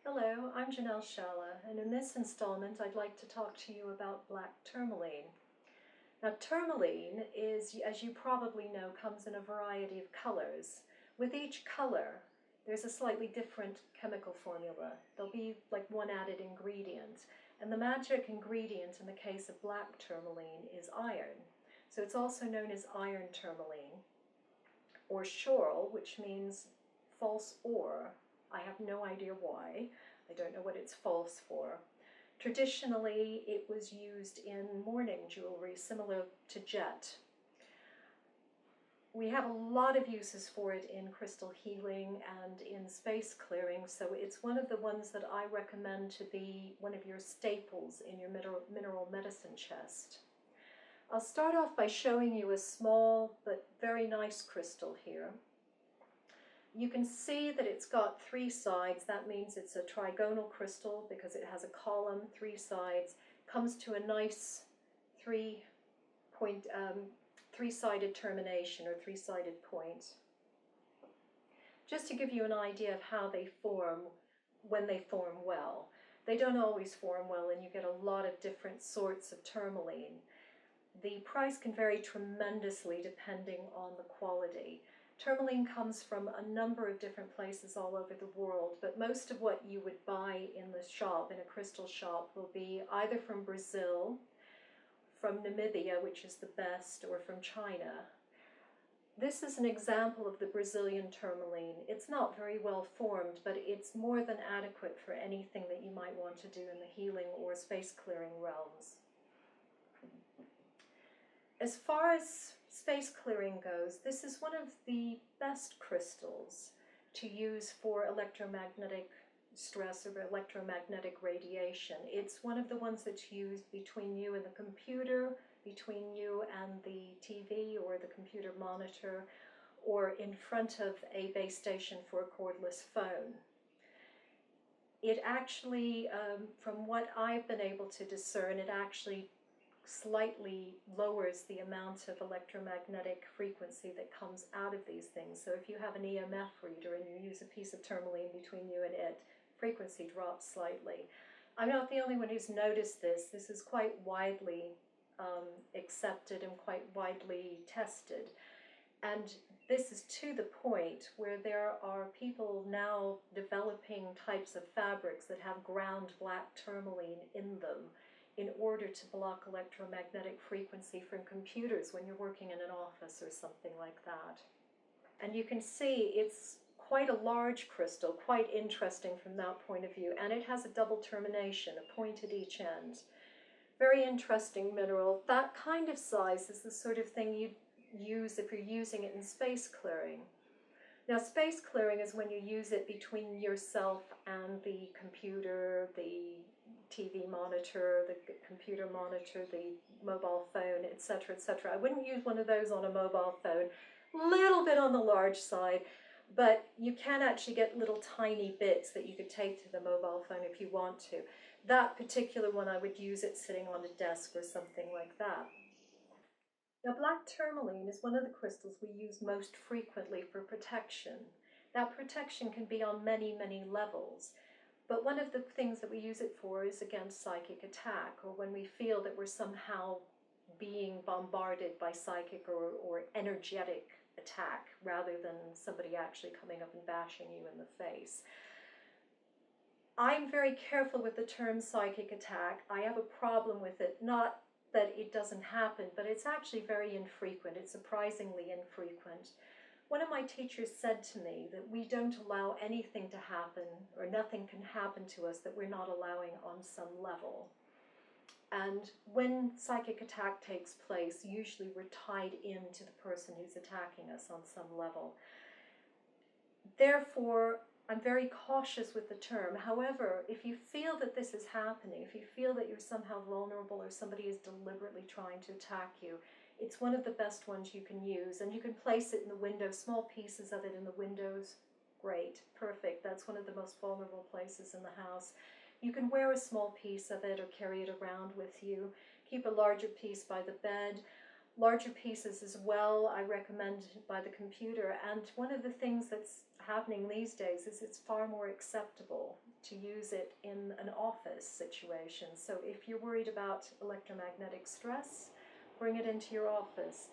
Hello, I'm Janelle Scialla, and in this installment I'd like to talk to you about black tourmaline. Now tourmaline is, as you probably know, comes in a variety of colors. With each color there's a slightly different chemical formula. There'll be like one added ingredient, and the magic ingredient in the case of black tourmaline is iron. So it's also known as iron tourmaline, or schorl, which means false ore. I have no idea why. I don't know what it's false for. Traditionally, it was used in mourning jewelry, similar to jet. We have a lot of uses for it in crystal healing and in space clearing, so it's one of the ones that I recommend to be one of your staples in your mineral medicine chest. I'll start off by showing you a small but very nice crystal here. You can see that it's got three sides. That means it's a trigonal crystal because it has a column, three sides, comes to a nice three-sided termination or three-sided point. Just to give you an idea of how they form when they form well. They don't always form well, and you get a lot of different sorts of tourmaline. The price can vary tremendously depending on the quality. Tourmaline comes from a number of different places all over the world, but most of what you would buy in the shop, in a crystal shop, will be either from Brazil, from Namibia, which is the best, or from China. This is an example of the Brazilian tourmaline. It's not very well formed, but it's more than adequate for anything that you might want to do in the healing or space clearing realms. As far as space clearing goes, this is one of the best crystals to use for electromagnetic stress or electromagnetic radiation. It's one of the ones that's used between you and the computer, between you and the TV or the computer monitor, or in front of a base station for a cordless phone. It actually, from what I've been able to discern, it actually slightly lowers the amount of electromagnetic frequency that comes out of these things. So if you have an EMF reader and you use a piece of tourmaline between you and it, frequency drops slightly. I'm not the only one who's noticed this. This is quite widely accepted and quite widely tested. And this is to the point where there are people now developing types of fabrics that have ground black tourmaline in them, in order to block electromagnetic frequency from computers when you're working in an office or something like that. And you can see it's quite a large crystal, quite interesting from that point of view, and it has a double termination, a point at each end. Very interesting mineral. That kind of size is the sort of thing you'd use if you're using it in space clearing. Now, space clearing is when you use it between yourself and the computer, the TV monitor, the computer monitor, the mobile phone, etc., etc. I wouldn't use one of those on a mobile phone. A little bit on the large side, but you can actually get little tiny bits that you could take to the mobile phone if you want to. That particular one, I would use it sitting on a desk or something like that. Now, black tourmaline is one of the crystals we use most frequently for protection. That protection can be on many, many levels, but one of the things that we use it for is against psychic attack, or when we feel that we're somehow being bombarded by psychic or energetic attack, rather than somebody actually coming up and bashing you in the face. I'm very careful with the term psychic attack. I have a problem with it, not that it doesn't happen, but it's actually very infrequent. It's surprisingly infrequent. One of my teachers said to me that we don't allow anything to happen, or nothing can happen to us that we're not allowing on some level. And when psychic attack takes place, usually we're tied into the person who's attacking us on some level. Therefore, I'm very cautious with the term. However, if you feel that this is happening, if you feel that you're somehow vulnerable or somebody is deliberately trying to attack you, it's one of the best ones you can use. And you can place it in the window, small pieces of it in the windows. Great, perfect. That's one of the most vulnerable places in the house. You can wear a small piece of it or carry it around with you. Keep a larger piece by the bed. Larger pieces as well, I recommend by the computer. And one of the things that's happening these days is it's far more acceptable to use it in an office situation. So if you're worried about electromagnetic stress, bring it into your office.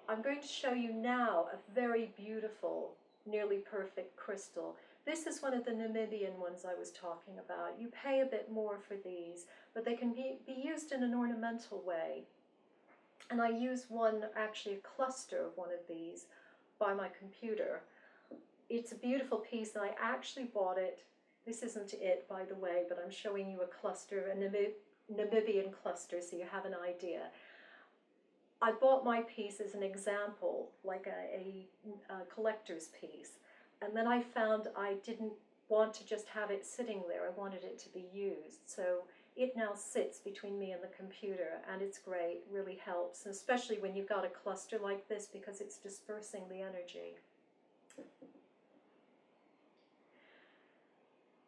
I'm going to show you now a very beautiful, nearly perfect crystal. This is one of the Namibian ones I was talking about. You pay a bit more for these, but they can be used in an ornamental way. And I use one, actually a cluster of one of these by my computer. It's a beautiful piece, and I actually bought it. This isn't it, by the way, but I'm showing you a cluster, a Namibian cluster, so you have an idea. I bought my piece as an example, like a collector's piece, and then I found I didn't want to just have it sitting there. I wanted it to be used. So it now sits between me and the computer, and it's great, really helps, especially when you've got a cluster like this, because it's dispersing the energy.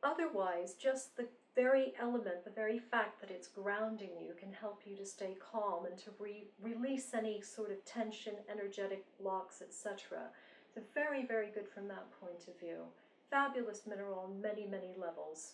Otherwise, just the very element, the very fact that it's grounding you can help you to stay calm and to release any sort of tension, energetic blocks, etc. So very, very good from that point of view. Fabulous mineral on many, many levels.